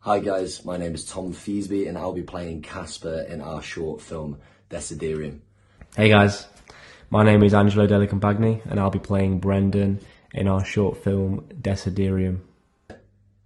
Hi guys, my name is Tom Feasby and I'll be playing Casper in our short film Desiderium. Hey guys, my name is Angelo Della Compagni and I'll be playing Brendan in our short film Desiderium.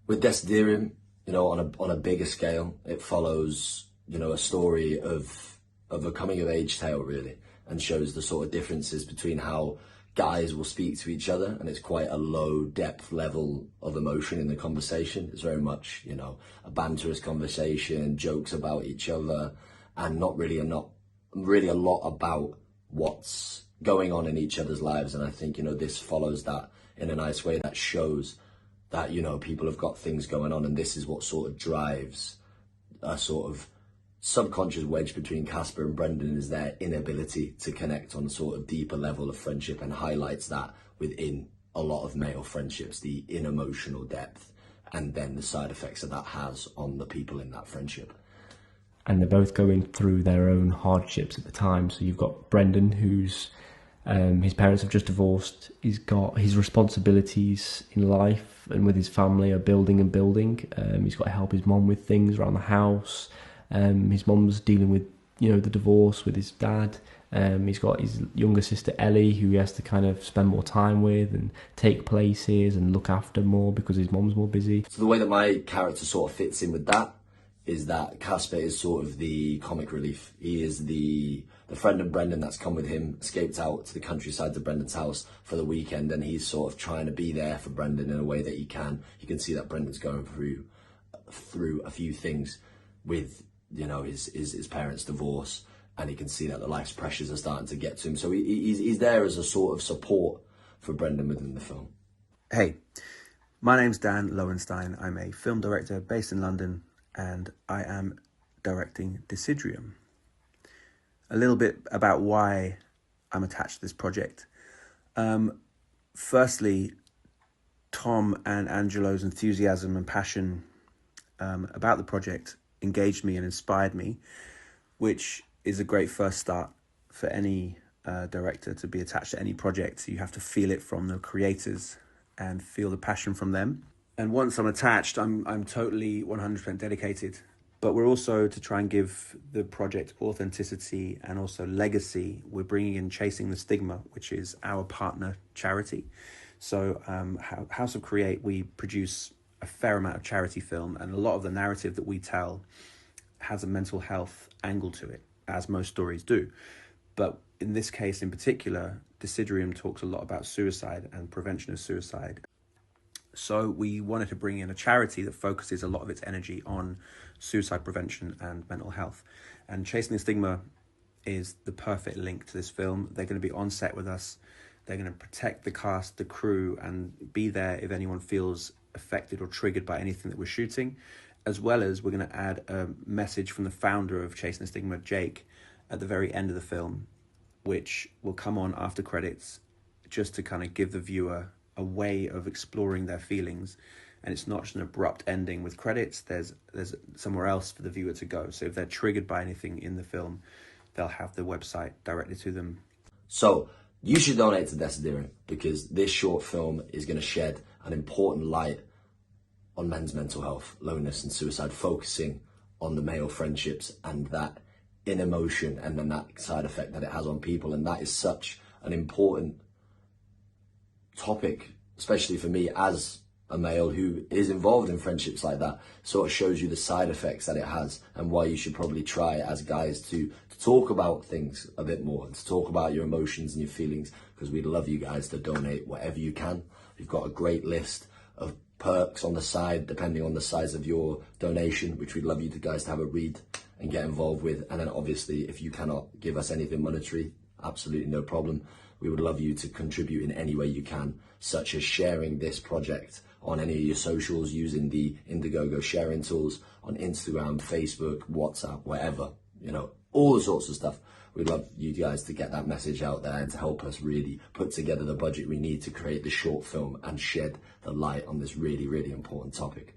With Desiderium, on a bigger scale, it follows, a story of a coming of age tale really, and shows the sort of differences between how guys will speak to each other, and it's quite a low depth level of emotion in the conversation. It's very much, a banterous conversation, jokes about each other, and not really a lot about what's going on in each other's lives. And I think, this follows that in a nice way, that shows that, people have got things going on, and this is what sort of drives a sort of subconscious wedge between Casper and Brendan, is their inability to connect on a sort of deeper level of friendship, and highlights that within a lot of male friendships, the emotional depth, and then the side effects that has on the people in that friendship. And they're both going through their own hardships at the time. So you've got Brendan, who's his parents have just divorced. He's got his responsibilities in life and with his family are building and building. He's got to help his mom with things around the house. His mom's dealing with, the divorce with his dad. He's got his younger sister Ellie, who he has to kind of spend more time with and take places and look after more because his mom's more busy. So the way that my character sort of fits in with that is that Casper is sort of the comic relief. He is the friend of Brendan that's come with him, escaped out to the countryside to Brendan's house for the weekend, and he's sort of trying to be there for Brendan in a way that he can. You can see that Brendan's going through a few things with, his parents' divorce, and he can see that the life's pressures are starting to get to him. So he's there as a sort of support for Brendan within the film. Hey, my name's Dan Lowenstein. I'm a film director based in London, and I am directing Desiderium. A little bit about why I'm attached to this project. Firstly, Tom and Angelo's enthusiasm and passion about the project engaged me and inspired me, which is a great first start for any director to be attached to any project. You have to feel it from the creators and feel the passion from them. And once I'm attached, I'm totally 100% dedicated. But we're also, to try and give the project authenticity and also legacy, we're bringing in Chasing the Stigma, which is our partner charity. So House of Create, we produce a fair amount of charity film, and a lot of the narrative that we tell has a mental health angle to it, as most stories do. But in this case in particular, Desiderium talks a lot about suicide and prevention of suicide. So we wanted to bring in a charity that focuses a lot of its energy on suicide prevention and mental health. And Chasing the Stigma is the perfect link to this film. They're going to be on set with us. They're going to protect the cast, the crew, and be there if anyone feels affected or triggered by anything that we're shooting. As well as we're going to add a message from the founder of Chasing the Stigma, Jake, at the very end of the film, which will come on after credits, just to kind of give the viewer a way of exploring their feelings. And it's not just an abrupt ending with credits. There's somewhere else for the viewer to go. So if they're triggered by anything in the film, they'll have the website directly to them. So you should donate to Desiderium, because this short film is going to shed an important light on men's mental health, loneliness and suicide, focusing on the male friendships and that in emotion, and then that side effect that it has on people. And that is such an important topic, especially for me as a male who is involved in friendships like that. Sort of shows you the side effects that it has, and why you should probably try as guys to talk about things a bit more, and to talk about your emotions and your feelings, because we'd love you guys to donate whatever you can. We've got a great list of perks on the side depending on the size of your donation, which we'd love you guys to have a read and get involved with. And then obviously, if you cannot give us anything monetary, absolutely no problem. We would love you to contribute in any way you can, such as sharing this project on any of your socials using the Indiegogo sharing tools on Instagram, Facebook, WhatsApp, wherever, all the sorts of stuff. We'd love you guys to get that message out there and to help us really put together the budget we need to create the short film and shed the light on this really, really important topic.